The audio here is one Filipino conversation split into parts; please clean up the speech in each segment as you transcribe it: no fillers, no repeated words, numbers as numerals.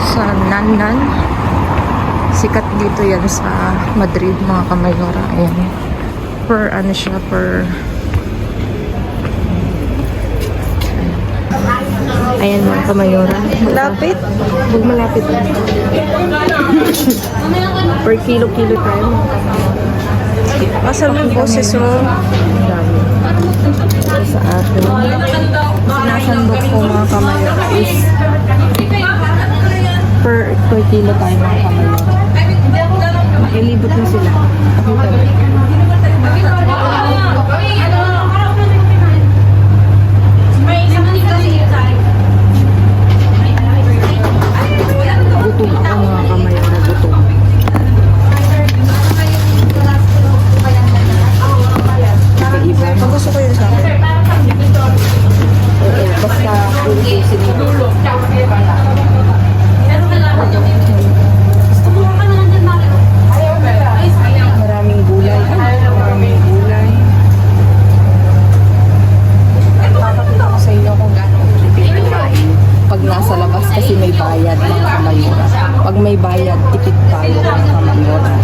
sa Nannan. Sikat dito yan sa Madrid, mga kamayora. Ayan. Per ano siya, per... Ayan mga kamayora. Malapit. Huwag malapit. Per kilo-kilo tayo. Asan yung boses mo? Dami. Sa atin. Sinasandok ko mga kamayora is per kilo tayo mga kamayora. Makilibot na sila. Pakita mo. Gutom ako mga kamayora. Gutom. Pag gusto ko yun sa akin. Oo, basta ulitin dito. Maraming gulay. Maraming gulay. Papakita ko sa inyo kung gano'ng tipid kumain. Pag nasa labas kasi may bayad mga kamayora. Pag may bayad, tipid tayo mga kamayora.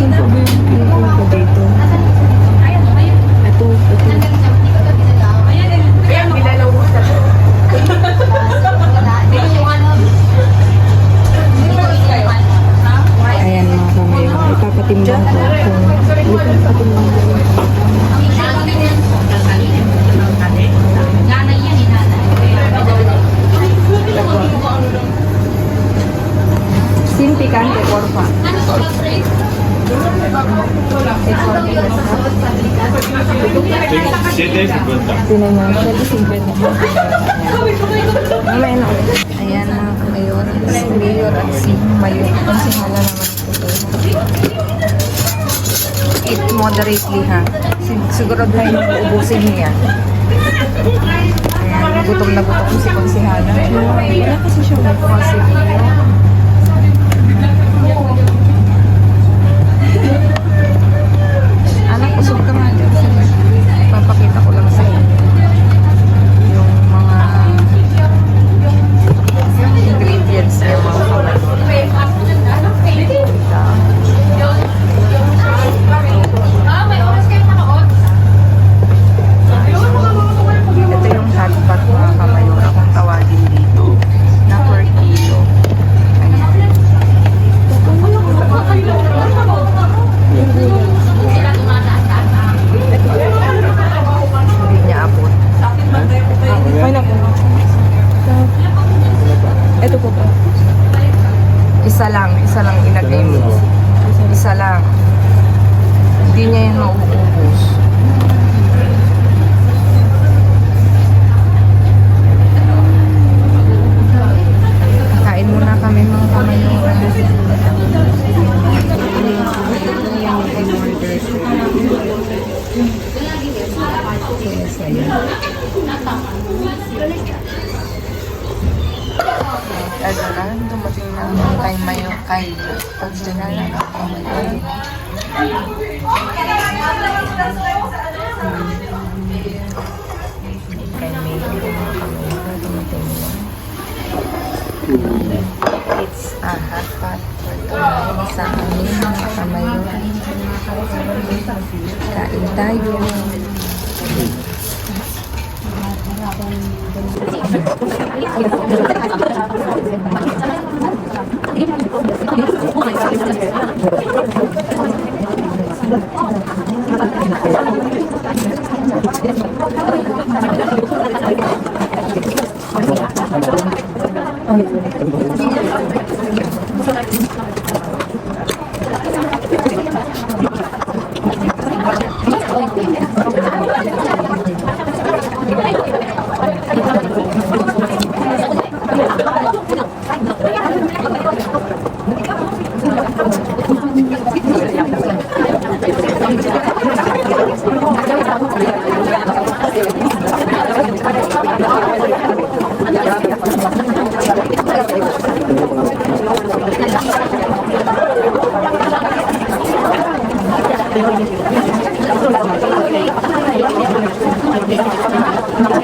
Simple ba yung ko dito? Ito. Ayan mga kamayora. Ipapatimbang ko kung ipapatimbang ko. Sin picante, porfa. Tinan mo, 7.50. Mamaya na ulit. Ayan mga kamayora. Si Mayor at si Mayor. Konsihala naman ito. Eat moderately ha. Siguro dahil ubusin niya. Ayan, gutom na gutom si Konsihala. Wala kasi siya magpuha si Mayor. Anak, usog ka nga dyan. Papakita ko lang sa inyo yung mga ingredients niya mga ito yung hotpot mga kamayora kung tawagin dito na per kilo. Ayan. Hindi niya abot. Ay naku. Ito po ba? Isa lang ilagay mo. Isa lang. Hindi niya yan mauubos. Kain muna kami mga kamayora. Agaran, dumating na kay Mayo kay Pagdala na ako. Kay Mayo, dumating na. It's a hot pot for tonight sa amin mga kamayora. Kain tayo. Thank you.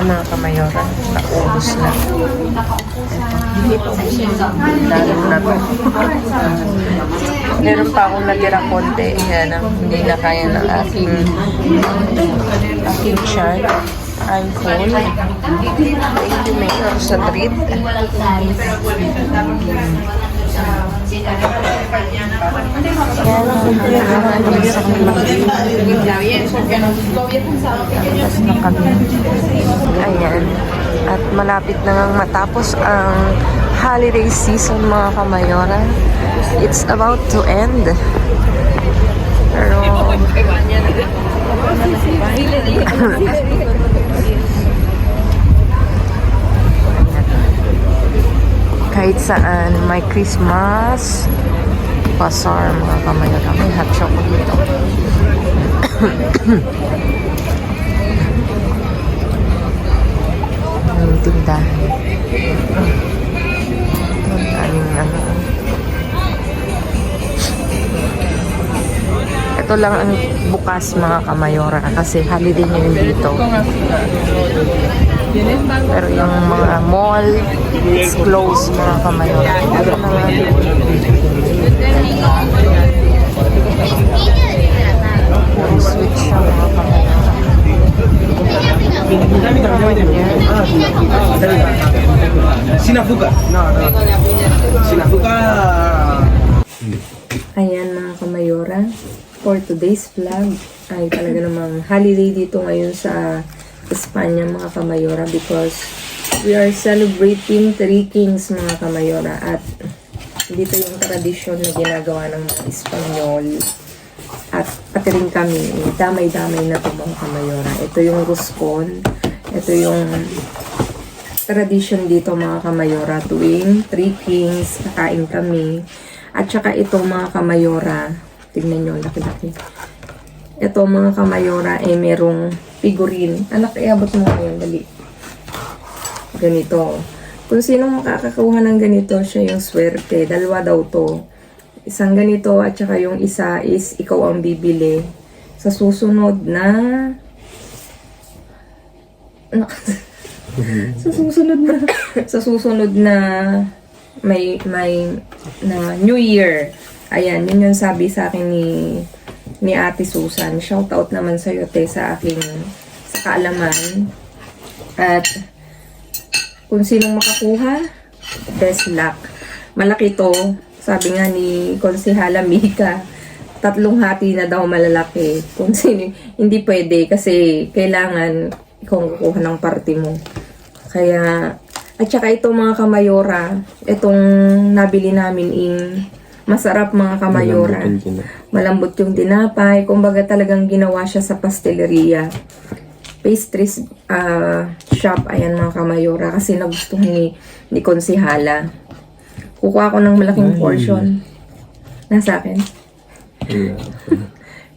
Ayan mga kamayora, naubos na. Lalo na to. Meron pa akong natira konti. Yan, hindi na kaya ng aking chan. I'm full. Thank you, Mayor, sa treat. Ayan. At malapit na ngang matapos ang holiday season mga kamayora. It's about to end. Pero kahit saan may Christmas bazaar mga kamayora. May hot chocolate dito. Ang tindahan. Ito lang ang bukas mga kamayora kasi holiday nyo yun dito. Pero yung mga mall, it's closed mga kamayora. Ito na nga. Puro switch siya mga kamayora. Sinafuka. Sinafuka. Ayan mga kamayora, for today's vlog ay talaga namang holiday dito ngayon sa Espanya mga kamayora because we are celebrating Three Kings mga kamayora at dito yung tradisyon na ginagawa ng mga Espanyol at pati rin kami, damay-damay na ito mga kamayora. Ito yung Ruscon, ito yung tradisyon dito mga kamayora tuwing Three Kings, kakain kami. At saka ito mga kamayora, tingnan nyo, laki-laki. Ito mga kamayora ay merong figurine. Anak, iabot mo ngayon, dali. Ganito. Kung sino makakakuha ng ganito, siya yung swerte. Dalawa daw to. Isang ganito at saka yung isa is ikaw ang bibili. Sa susunod na... sa susunod na may na New Year. Ayan, yun yung sabi sa akin ni Ate Susan. Shout out naman sa iyo, te, sa aking sa kaalaman. At kung sinong makakuha, best luck. Malaki to. Sabi nga ni Konsehala Mika, 3 hati na daw malalaki. Kung sino, hindi pwede kasi kailangan ikaw kukuha ng party mo. Kaya at saka ito mga kamayora, itong nabili namin in masarap mga kamayora. Malambot yung tinapay. Kumbaga talagang ginawa siya sa pasteleria. Pastries shop, ayan mga kamayora. Kasi nagustuhan ni Konsehala. Kukuha ko ng malaking portion. Nasa akin?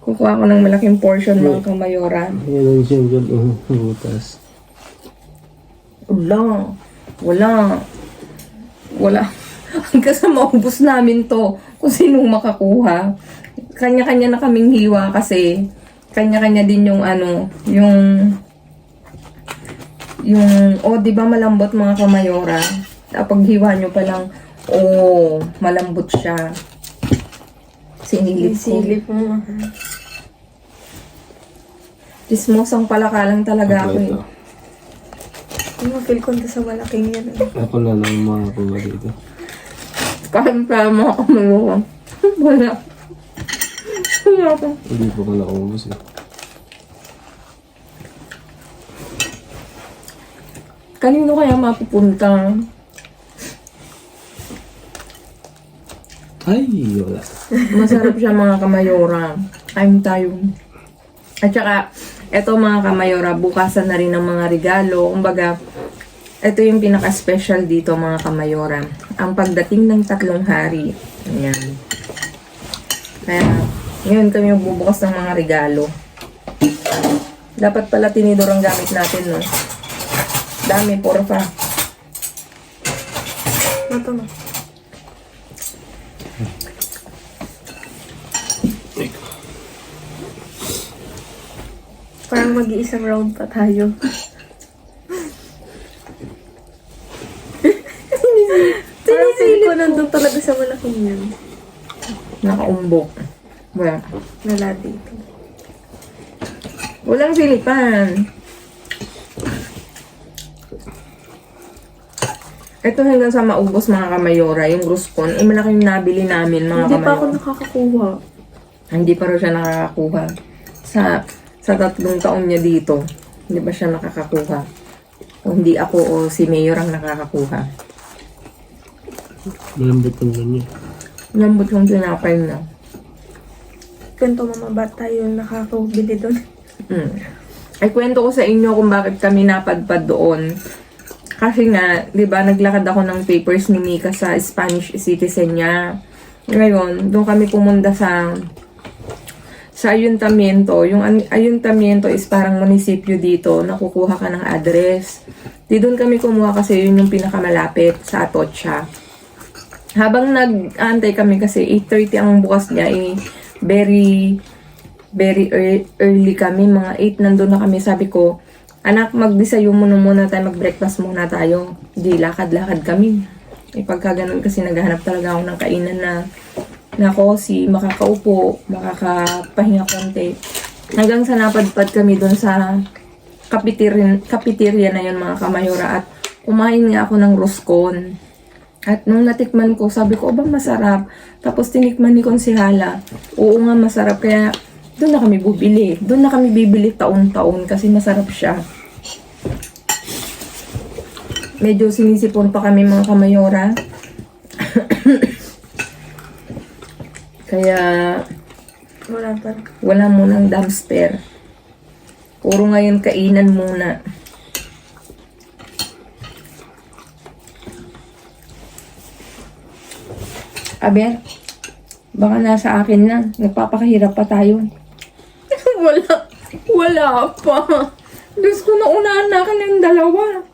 Kukuha ko ng malaking portion mga kamayora. Yan siya yung butas. Wala. Hanggang sa maubos namin to. Kung sinong makakuha. Kanya-kanya na kaming hiwa kasi kanya-kanya din yung di ba malambot mga kamayora? Kapag hiwa nyo pa lang, malambot siya. Sinilip mo. Chismosang palaka lang talaga ako eh. Feel ko sa malaking yan. Ako na lang makakuha dito. Kahit pa mga kamayora. Wala pa. Hindi po ko naubos eh. Kanino kaya mapupunta? Ay, wala. Masarap siya mga kamayora. Kain tayo. At saka, eto mga kamayora, bukasan na rin ng mga regalo. Kumbaga, ito yung pinaka-special dito mga kamayora. Ang pagdating ng 3 hari. Ayan. Kaya, ngayon kami magbubukas ng mga regalo. Dapat pala tinidor ang gamit natin, no? Dami, porfa. Ito na. Parang mag-iisang round pa tayo. Yun. Nakaumbok. Wala dito. Walang silipan. Ito hanggang sa maubos mga kamayora, yung Ruscon, malaking nabili namin mga Hindi pa ako kamayora. nakakakuha. Hindi pa rin siya nakakakuha. Sa 3 taon niya dito, hindi pa siya nakakakuha. O hindi ako o si Mayor ang nakakakuha. Malambot ang ganyan. Lambot yung tinapay na. Kwento mama, ba't tayo nakakabili doon? Ay, kwento ko sa inyo kung bakit kami napadpad doon. Kasi nga, di ba, naglakad ako ng papers ni Mika sa Spanish citizen niya. Ngayon, doon kami pumunta sa ayuntamiento. Yung ayuntamiento is parang munisipyo dito, nakukuha ka ng address. Di doon kami kumuha kasi yun yung pinakamalapit sa Atocha. Habang nag-aantay kami kasi 8:30 ang bukas niya, very early kami, mga 8 nandun na kami. Sabi ko, anak, mag-desayuno muna tayo, mag-breakfast muna tayo. Di, lakad-lakad kami. Pagka ganun kasi naghahanap talaga ako ng kainan na cozy, makakaupo, makakapahinga konti. Hanggang sa napadpad kami doon sa cafeteria na yun mga kamayora at kumain nga ako ng Ruscon. At nung natikman ko, sabi ko, ba masarap. Tapos tinikman ni Konsehala, oo nga masarap, kaya doon na kami bubili. Doon na kami bibili taon-taon kasi masarap siya. Medyo sinisipon pa kami mga kamayora. Kaya wala munang dumpster. Puro ngayon kainan muna. Aber, baka nasa akin na. Nagpapakahirap pa tayo. Wala pa. Diyos ko, naunahan na ka ng dalawa.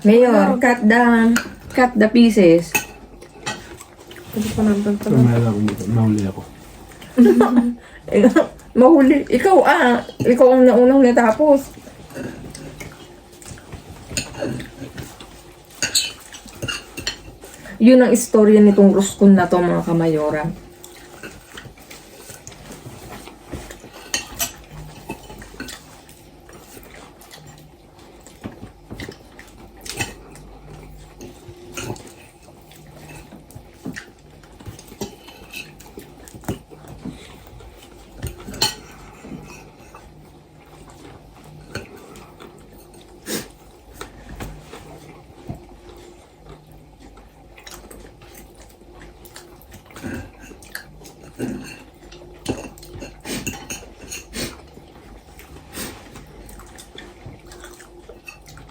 Mayor, cut the pieces. Hindi pa naman pa. Mamaya ako dito. Mahuli ako. Mahuli. Ikaw ang naunang natapos. Yun ang istorya nitong Ruscon na to mga kamayora.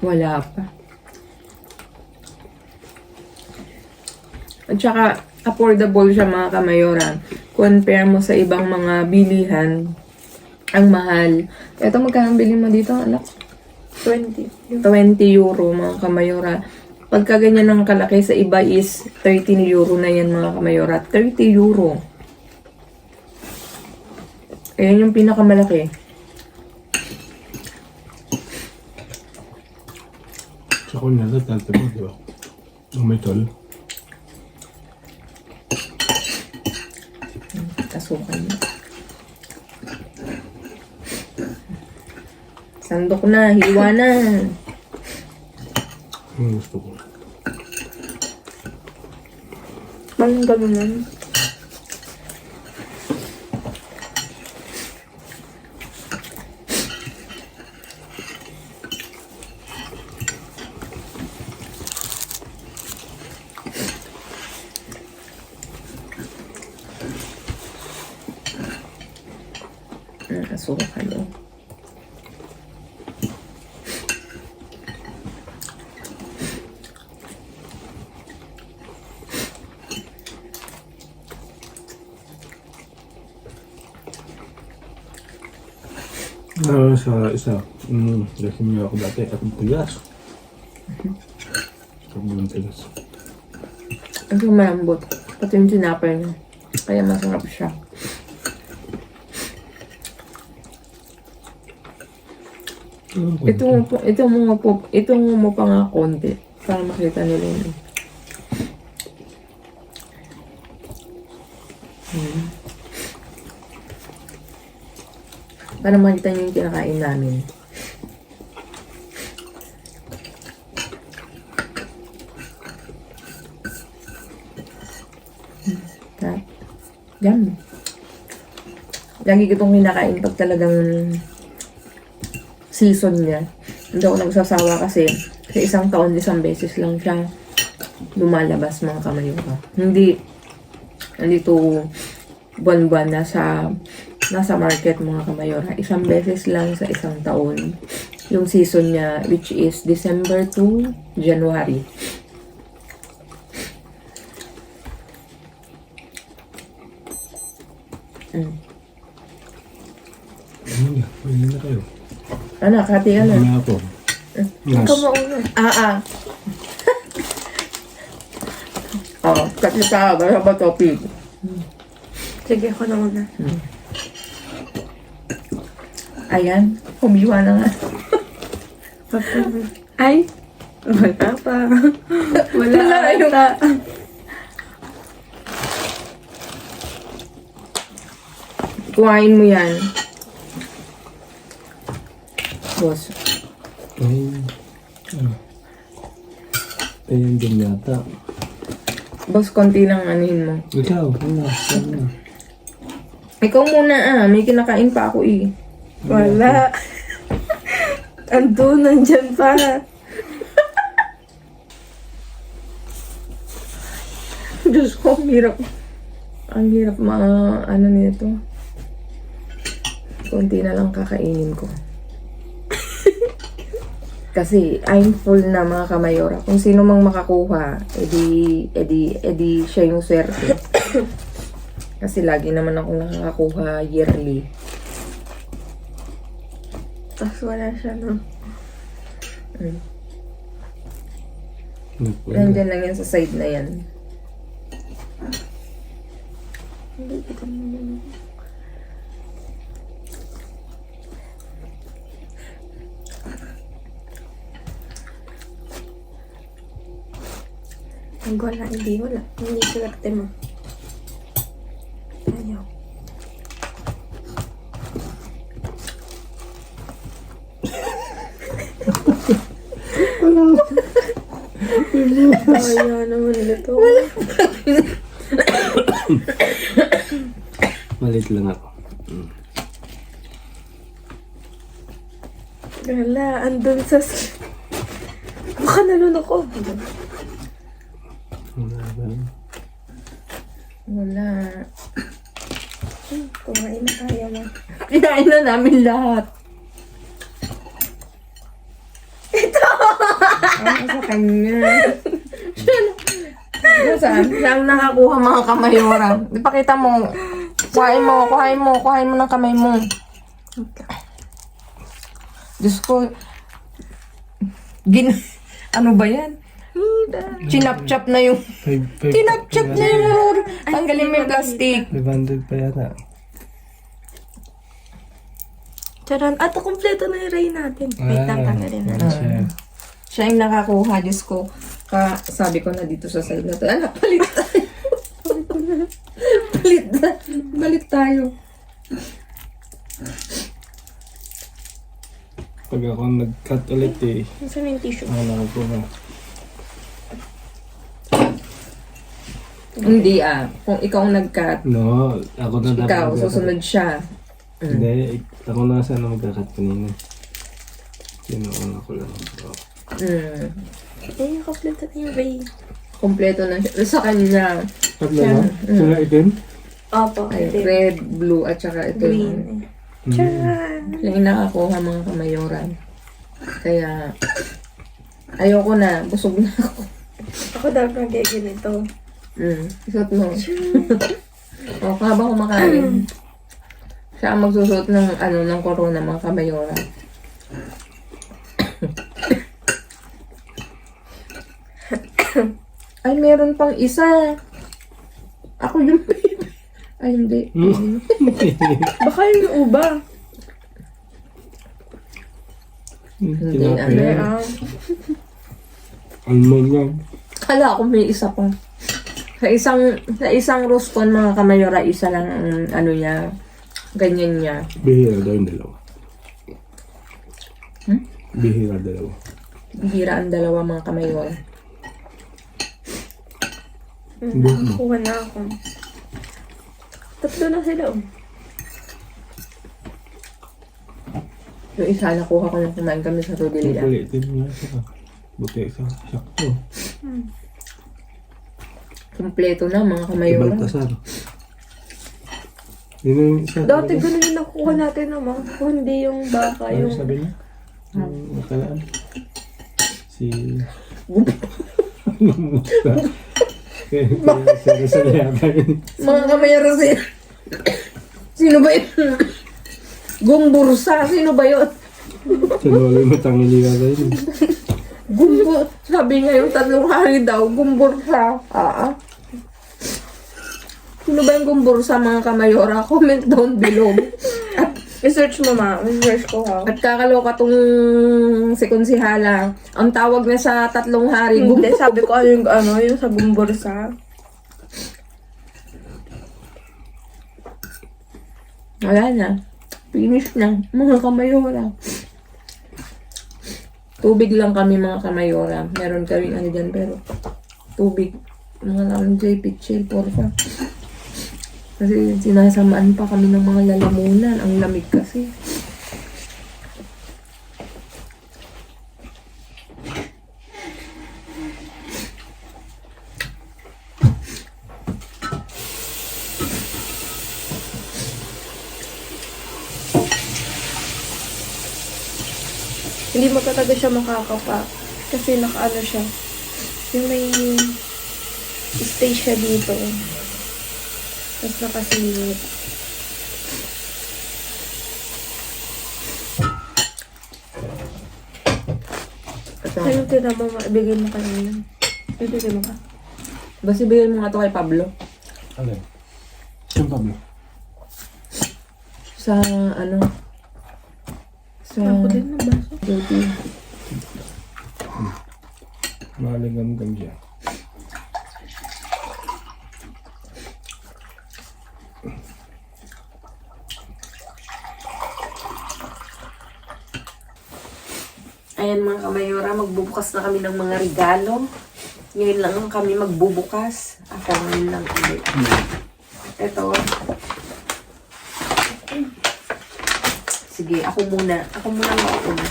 Wala pa. At saka, affordable siya mga kamayora. Compare mo sa ibang mga bilihan, ang mahal. Ito, magkano bili mo dito, anak? 20. 20 euro mga kamayora. Pagka ganyan ng kalaki sa iba is 13 euro na yan mga kamayora. 30 euro. Ayan yung pinakamalaki. Sa kunya na, tante mo, di ba? Ang may tol. Kasukan mo. Sandok na, hiwa na. Ang gusto ko. Parang gano'n yan. Kasukan mo. Sa isa, kasi niya ako dati, at tigas. Sobrang tigas. Ito malambot. Pati yung tinapay niya. Kaya masarap siya. Ito mo pa nga konti. Para makita nila yun. Para makita niyo yung kinakain namin. Yan. Lagi ko itong kinakain pag talagang season niya. Hindi ako nagsasawa kasi sa isang taon, isang beses lang siya lumalabas mga kamayura. Hindi to buwan-buwan nasa market mga kamayura. Isang beses lang sa isang taon yung season niya, which is December to January. Pwede na kayo. Anak, hati ano? Ano ako? Mas. Ikaw mauna. Kasi ka, bala ba topic? Sige, ako na muna. Ayan, humiwa na nga. Ay, wala pa. Wala yung... ata. Kuhain mo yan. Boss. Ay. Ayan din yata. Boss, konti lang anuhin mo. Ikaw, ano? Ikaw muna may kinakain pa ako eh. Wala. Ando, nandyan pa. Diyos ko, ang hirap. Ang hirap ano nito. Konti na lang kakainin ko. Kasi I'm full na mga kamayora. Kung sino mang makakuha, edi siya yung swerte. Kasi lagi naman ako nakakakuha yearly. Tapos wala siya, no? Nandyan lang yan sa side na yan. Hindi kita naman. Wala, hindi wala. Hindi swerte mo. Ayaw. Ayaw naman ito. Malit lang ako. Wala, andun sa... Baka nalun ako. Wala. Kumain na tayo, ma. Kinain na namin lahat. Ito! Sa kanya. Saan? Saan nakakuha mga kamayora? Ipakita mo. Kuhain mo ng kamay mo. Diyos ko. Ano ba yan? Chinap-chap na yung... Tinap-chap na yung roll. Tanggalin mo yung plastic. 500 pa yata. Charan. At kumpleto na yung ray natin. Wait lang, tanggalin na. Siya yung nakakuha. Diyos ko. Sabi ko na dito sa side na to. Anak, palit tayo. Balik tayo. Pag ako nag-cut ulit eh. Nasaan yung tissue? Ako nakakuha. Hindi Kung ikaw ang nag-cut, No, ako na dapat ikaw, magka-cut. susunod siya. Hindi, ako na sana magka-cut kanina. Sinuuna ko lang. Eh, kumpleto na yung ray. Kompleto na siya. Sa kanya, Tatlo na? Sila itim? Opo. ay, red, blue, at saka ito. Green. Charan. Siya yung nakakuha mga kamayoran. Kaya, ayoko na. Busog na ako. Ako dapat nag-ganito. Isuot mo. O, habang kumakain, siya ang magsusuot ng corona mga kamayoran. Ay, meron pang isa. Ako yung baby. Ay, hindi. Baka yung uba. Hindi, Tilapia. Almond yan. Kala ko may isa pa. Sa isang roscon mga kamayora, isa lang ang ganyan niya. Bihira daw yung dalawa. Hmm? Bihira dalawa. Bihira ang dalawa mga kamayor. Kuha na ako. Tatlo na sila. Yung isa nakuha ko nung kumain kami sa Rodilla. Kulitin mo nga siya. Buti sa sakto. Kompleto na mga kamayor. Ibaltasar. Yun yung isa. Dati ganun yung nakuha natin naman. Kung hindi yung baka, Ano yung... sabi niya? Yung nakalaan. Si... Kaya sa yata yun. Mga kamayor kasi. Sino ba yun? Gumbursa. Sino ba yun? Sa lolo yung matangili yata yun. Gumbur. Sabi niya yung 3 hari daw. Gumbursa. Sino ba yung gumbursa mga kamayora? Comment down below. I-search mo ma. I-search ko ha. At kakaloka tong si Konsihala. Ang tawag na sa 3 hari. Hindi, sabi ko yung sa gumbursa. Wala na. Finish na. Mga kamayora. Tubig lang kami mga kamayora. Meron kaming ano dyan pero tubig. Mga lang JP chill porfa. Kasi sinasamaan pa kami ng mga lalamunan. Ang lamig kasi. Hindi mo talaga siya makakapa. Kasi nakaano siya. Yung may stay siya dito. Tapos nakasilip. Ayun, tinan mo, ibigay mo kanina. Ibigay mo ka. Basta bigyan mo nga to kay Pablo. Alin? Siyang Pablo. Sa ano? Sa Ako din ng baso. duty. Malagam-gam siya. Ayan mga kamayora, magbubukas na kami ng mga regalo. Ngayon lang kami magbubukas. Ako ngayon lang ulit. Ito. Sige, ako muna. Ako muna mauna.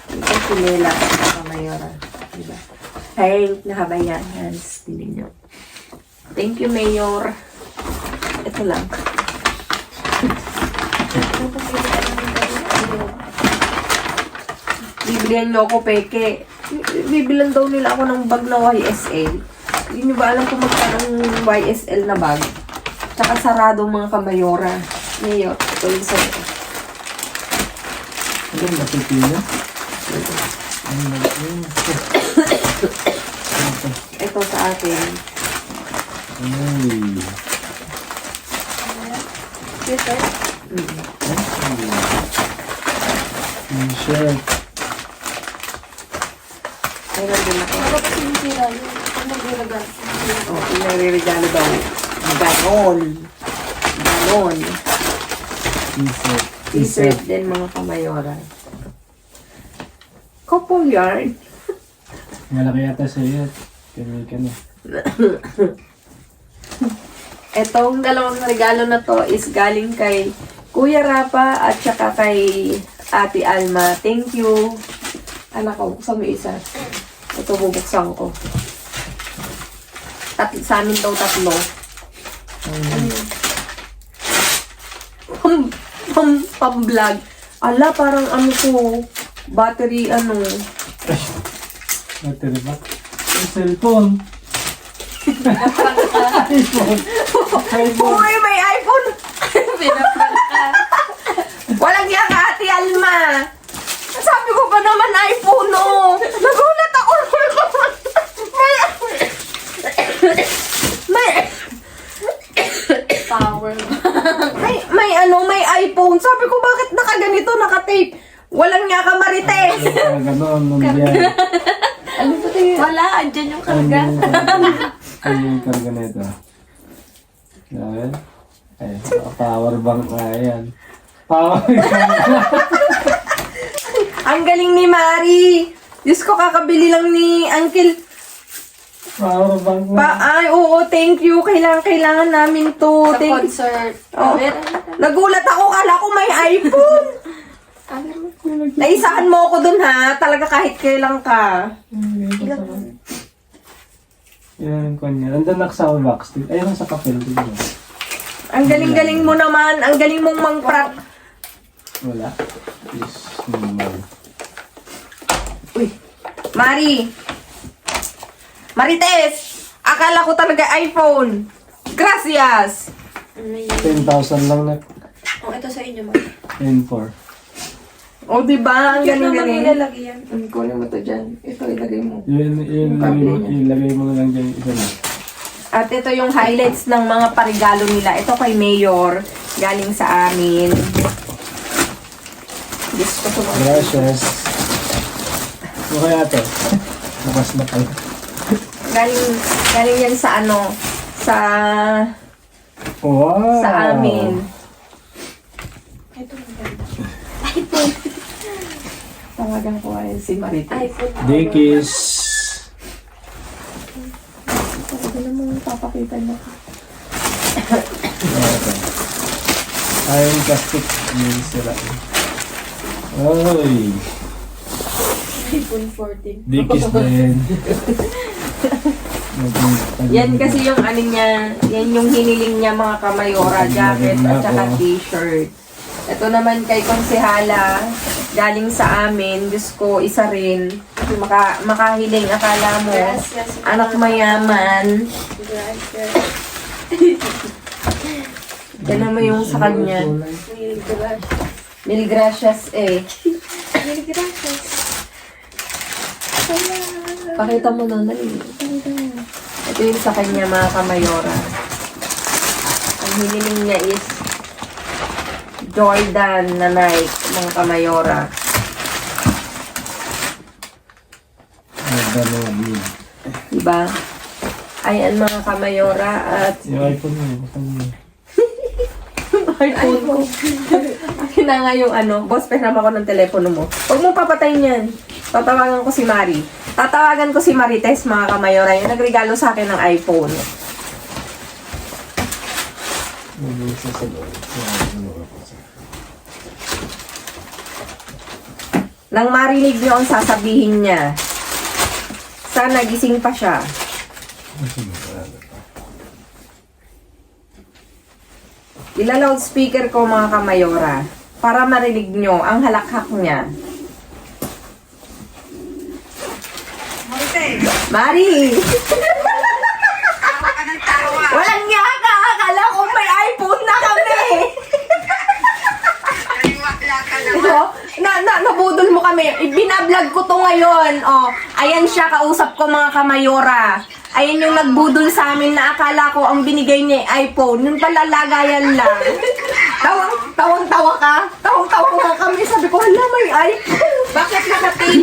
Ito sinela mga kamayora. Diba? Hey, nakabayan. Hands, tingin nyo. Thank you, Mayor. Ito lang. Bibilihan nyo ako, peke. Bibilan daw nila ako ng bag na YSL. Hindi nyo ba alam kung magkano ang YSL na bag? Tsaka sarado mga kamayora. Mayor, ito yung sa'yo. Ano yung nakipina? Ito sa akin. Ay. Dito. T-shirt. Meron din ako. Ako kasi yung sira yun. Ano nagre-regalo? Oh, pinare-regalo daw. Ganon. Ganon. T-shirt. T-shirt din mga kamayora. Couple yarn. Malaki yata sa'yo. Kami ka na. Etong dalawang regalo na to is galing kay Kuya Rapa at saka kay Ate Alma. Thank you. Anak ko, buksan mo isa. Ito bubuksan ko. Sa amin daw 3. Pam-vlog. Ala, parang ano to, battery ano. Battery ba? Yung cellphone. iPhone. Uy, may iPhone! Pinaprank ka. Walang yan ka, Ate Alma. Sabi ko pa naman iPhone, oh. Nagulat ako. Power. may iPhone. Sabi ko, bakit nakaganito, nakatape? Walang nga ka, Marites. Ganon, nandiyan. Ano ba tayo? Wala, andyan yung karga. Ano yung karga na ito? Ayan. Ay, power bank nga yan. Power bank. Ang galing ni Mari. Diyos ko, kakabili lang ni Uncle. Power bank nga. Ay, oo, thank you. Kailangan namin to. Sa concert. Oh. Nagulat ako, kala ko may iPhone. Naisahan mo ako dun ha, talaga kahit kailan ka. Yan ko niya. Nandun na sa box. Ayun sa kapel. Ang galing-galing mo naman, ang galing mong mangprat. Wala. Yes. Normal. Uy, Mari. Marites, akala ko talaga iPhone. Gracias. Ano yan? 10,000 lang na. Oh, ito sa inyo, ma. 10,400. O, diba? Ang Cute naman galing-galing. nilalagyan. Kunin mo to dyan. Ito, ilagay mo. Ilagay mo na lang dyan. Isa na. At ito yung highlights ng mga parigalo nila. Ito kay Mayor, galing sa amin. Diyos ko sa mga. Gracias. Ano kaya ito? Bukas na pala. Galing yan sa ano, Wow! sa amin. Ito ang ganda. Tawagan ko ay si Marites. iPhone. Dickies. Talaga naman papakita niya. Okay. Iron plastic. Yung sila. Oy! iPhone 14. Dickies din. Yan kasi yung ano niya, yan yung hiniling niya mga kamayora, jacket at saka t-shirt. Ito naman kay Konsehala, galing sa amin, Diyos ko, isa rin. Makahiling, akala mo, Gracias. anak mayaman. Gracias. Yan mo yung sa kanya. Mil gracias. Mil gracias eh. Mil gracias. Pakita mo na, dali. Ito yung sa kanya mga kamayora. Ang hiniling niya is Jordan na Nike, mga kamayora. Diba? Ayan mga kamayora at Yung iPhone mo. iPhone ko. Akin na nga yung ano, boss, pahiram ako ng telepono mo. Huwag mong papatayin yan. Tatawagan ko si Mari. Tatawagan ko si Marites, mga kamayora. Yung nagregalo sa akin ng iPhone. Nang marinig niyo ang sasabihin niya, sana gising pa siya. Ila-loudspeaker ko mga kamayora para marinig nyo ang halakhak niya. Mari! Walang niya ka! Akala ko may iPhone na kami! Nabudol mo kami. Binablog ko to ngayon. Oh, ayan siya, kausap ko mga kamayora. Ayan yung nagbudol sa amin na akala ko ang binigay niya ay iPhone. Yung pala lagayan lang. Tawang-tawa ka? Tawang-tawa nga kami. Sabi ko, hala, may iPhone. Bakit nakapin?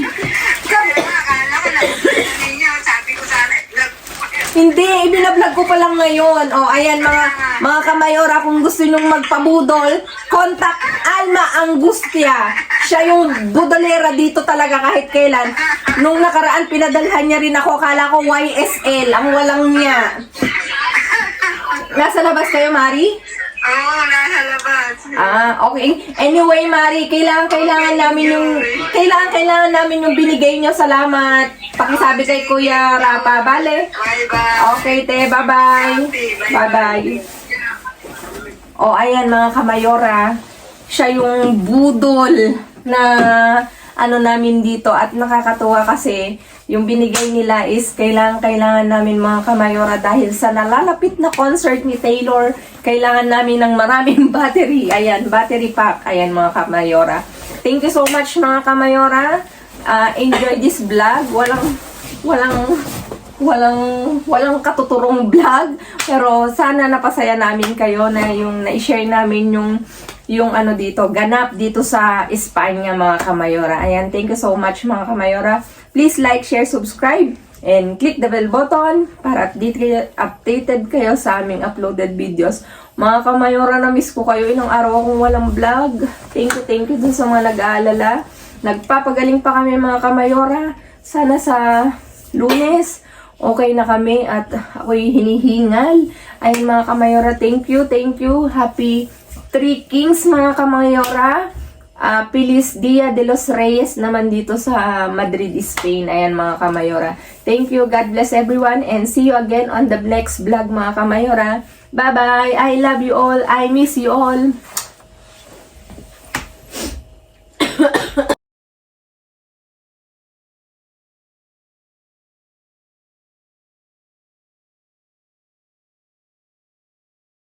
Hindi, ibinablog ko pa lang ngayon. O, ayan mga kamayora, kung gusto nyong magpabudol, contact Alma Angustia. Siya yung budolera dito talaga kahit kailan. Nung nakaraan, pinadalhan niya rin ako. Akala ko YSL, ang walang niya. Nasa labas kayo, Mari? Oo, nasa labas. Okay. Anyway, Mari, kailangan namin yung binigay nyo. Salamat. Pakisabi kay Kuya Rapa. Bale. Bye-bye. Okay, te. Bye-bye. Bye-bye. O, ayan mga kamayora. Siya yung budol na ano namin dito. At nakakatuwa kasi yung binigay nila is kailangan namin mga kamayora dahil sa nalalapit na concert ni Taylor, kailangan namin ng maraming battery. Ayan, battery pack. Ayan mga kamayora. Thank you so much mga kamayora. Enjoy this vlog. Walang katuturong vlog. Pero sana napasaya namin kayo na yung na-share namin yung ano dito, ganap dito sa Espanya mga kamayora. Ayan, thank you so much mga kamayora. Please like, share, subscribe. And click the bell button para updated kayo sa aming uploaded videos. Mga kamayora, na-miss ko kayo. Ilang araw akong walang vlog. Thank you dun sa mga nag-aalala. Nagpapagaling pa kami mga kamayora. Sana sa Lunes, okay na kami at ako'y hinihingal. Ay mga kamayora, thank you. Happy Three Kings mga kamayora. Feliz Dia de los Reyes naman dito sa Madrid, Spain. Ayan mga kamayora. Thank you. God bless everyone and see you again on the next vlog mga kamayora. Bye-bye. I love you all. I miss you all.